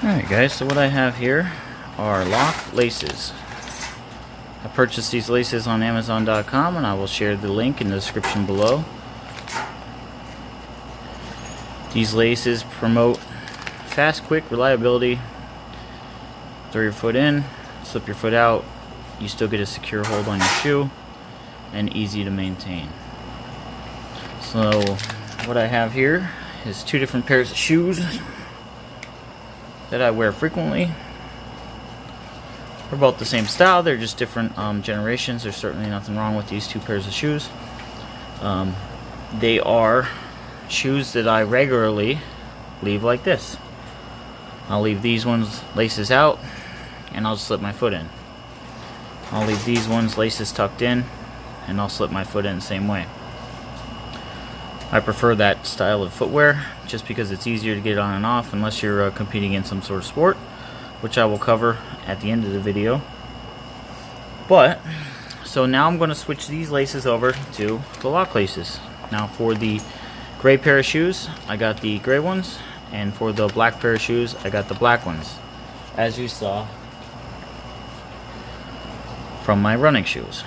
Alright guys, so what I have here are lock laces. I purchased these laces on Amazon.com and I will share the link in the description below. These laces promote fast, quick reliability. Throw your foot in, slip your foot out, you still get a secure hold on your shoe, and easy to maintain. So what I have here is two different pairs of shoes that I wear frequently. They're both the same style, they're just different generations. There's certainly nothing wrong with these two pairs of shoes. They are shoes that I regularly leave like this. I'll leave these ones laces out and I'll slip my foot in. I'll leave these ones laces tucked in and I'll slip my foot in the same way. I prefer that style of footwear just because it's easier to get on and off unless you're competing in some sort of sport, which I will cover at the end of the video. So now I'm going to switch these laces over to the lock laces. Now for the gray pair of shoes, I got the gray ones, and for the black pair of shoes, I got the black ones, as you saw from my running shoes.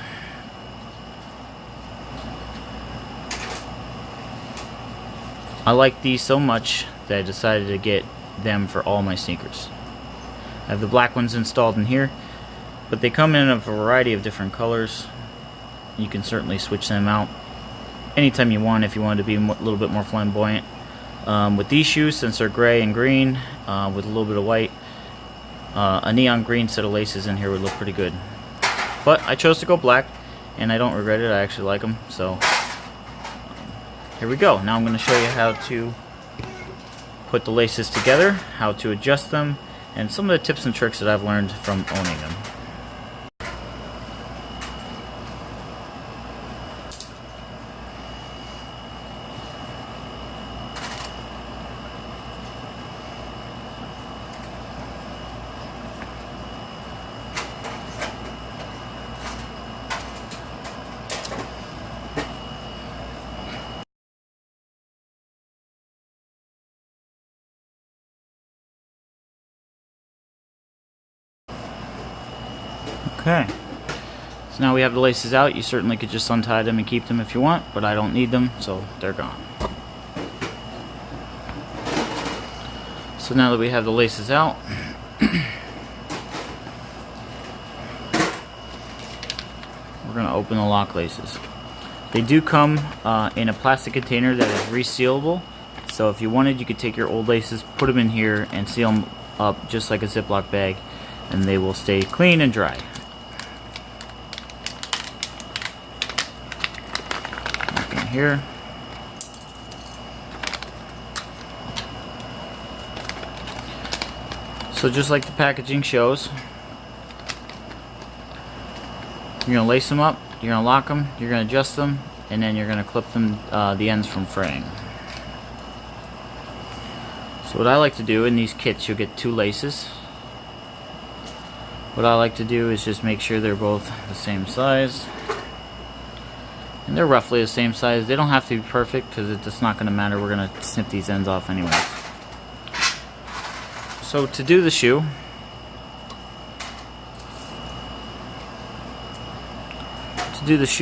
I like these so much that I decided to get them for all my sneakers. I have the black ones installed in here, but they come in a variety of different colors. You can certainly switch them out anytime you want if you want to be a little bit more flamboyant. With these shoes, since they're gray and green with a little bit of white, a neon green set of laces in here would look pretty good. But I chose to go black, and I don't regret it. I actually like them. So here we go. Now I'm going to show you how to put the laces together, how to adjust them, and some of the tips and tricks that I've learned from owning them. Okay, so now we have the laces out. You certainly could just untie them and keep them if you want, but I don't need them, so they're gone. So now that we have the laces out, we're going to open the lock laces. They do come in a plastic container that is resealable, so if you wanted, you could take your old laces, put them in here, and seal them up just like a Ziploc bag, and they will stay clean and dry. Here. So just like the packaging shows, you're going to lace them up, you're going to lock them, you're going to adjust them, and then you're going to clip them, the ends from fraying. So what I like to do in these kits, you'll get two laces. What I like to do is just make sure they're both the same size. And they're roughly the same size. They don't have to be perfect because it's not going to matter. We're going to snip these ends off anyways. So to do the shoe,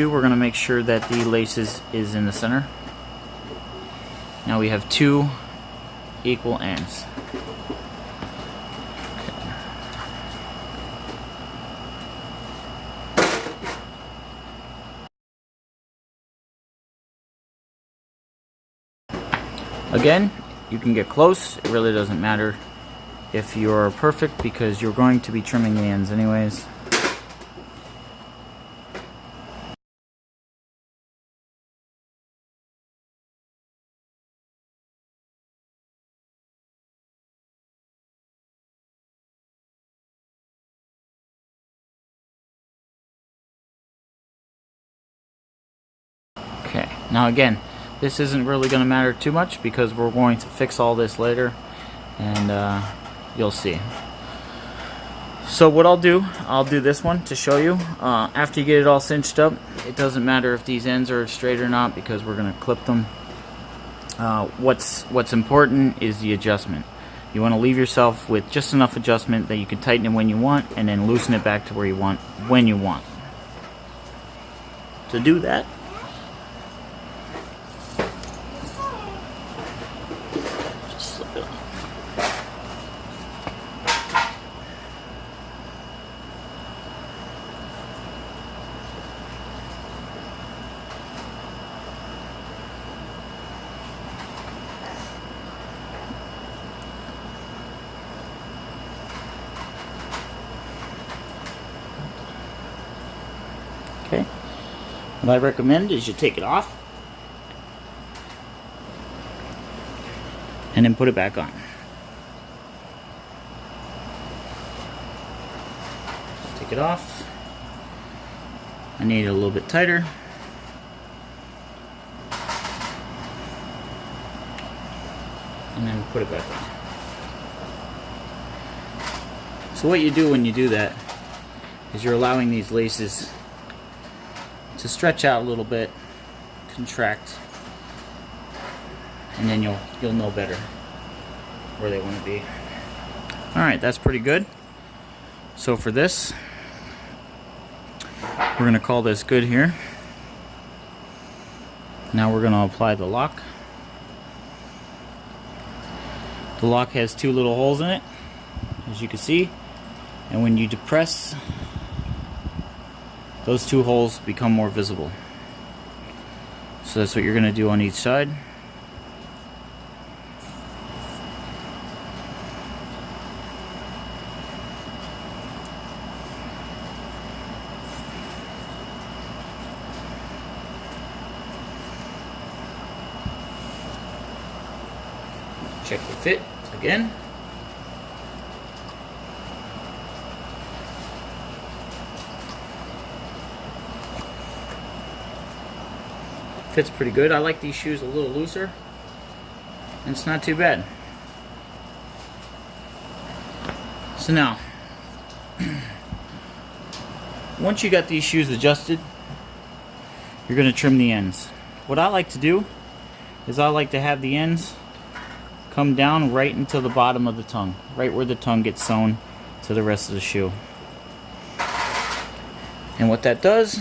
we're going to make sure that the laces is in the center. Now we have two equal ends. Again, you can get close. It really doesn't matter if you're perfect because you're going to be trimming the ends anyways. Okay, now again, this isn't really going to matter too much because we're going to fix all this later, and you'll see. So what I'll do this one to show you. After you get it all cinched up, it doesn't matter if these ends are straight or not because we're going to clip them. What's important is the adjustment. You want to leave yourself with just enough adjustment that you can tighten it when you want and then loosen it back to where you want when you want. To do that, just slip it on. Okay. What I recommend is you take it off and then put it back on. Take it off. I need it a little bit tighter. And then put it back on. So what you do when you do that is you're allowing these laces to stretch out a little bit, contract, and then you'll know better where they want to be. Alright, that's pretty good. So for this, we're going to call this good here. Now we're going to apply the lock. The lock has two little holes in it, as you can see, and when you depress, those two holes become more visible. So that's what you're going to do on each side. Check the fit again. Fits pretty good. I like these shoes a little looser, and it's not too bad. So now, once you got these shoes adjusted, you're going to trim the ends. What I like to do is I like to have the ends come down right into the bottom of the tongue, right where the tongue gets sewn to the rest of the shoe. And what that does,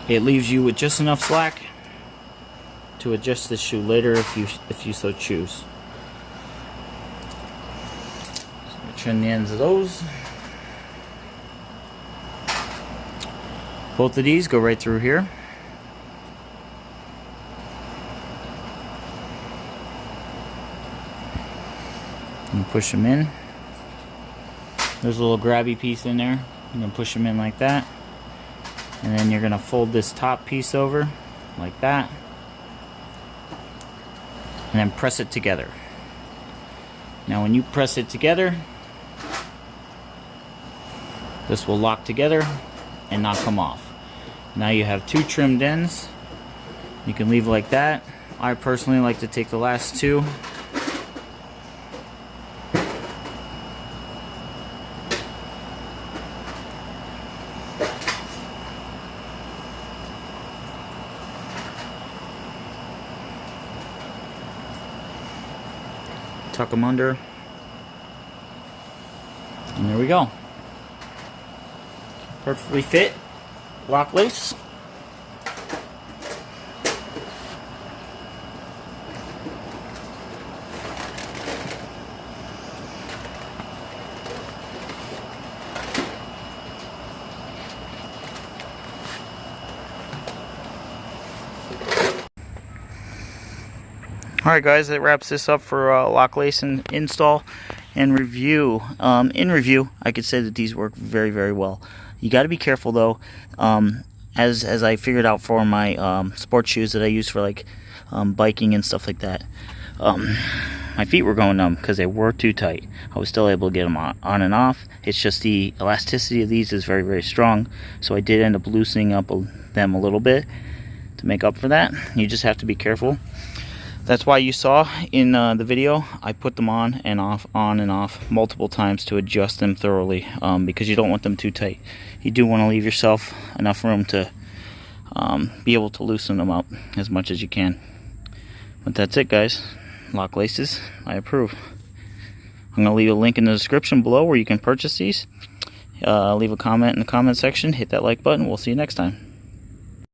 it leaves you with just enough slack to adjust this shoe later if you so choose. So I'm going to trim the ends of those. Both of these go right through here. And push them in. There's a little grabby piece in there. I'm going to push them in like that. And then you're going to fold this top piece over like that. And then press it together. Now when you press it together, this will lock together and not come off. Now you have two trimmed ends. You can leave like that. I personally like to take the last two . Tuck them under, and there we go. Perfectly fit lock lace. Alright guys, that wraps this up for lock lace and install and review. In review, I could say that these work very, very well. You got to be careful though, as I figured out for my sports shoes that I use for like biking and stuff like that. My feet were going numb because they were too tight. I was still able to get them on and off. It's just the elasticity of these is very, very strong, so I did end up loosening up them a little bit to make up for that. You just have to be careful. That's why you saw in the video I put them on and off multiple times to adjust them thoroughly, because you don't want them too tight. You do want to leave yourself enough room to be able to loosen them up as much as you can. But that's it guys. lock laces. I approve. I'm going to leave a link in the description below where you can purchase these. Leave a comment in the comment section. Hit that like button. We'll see you next time.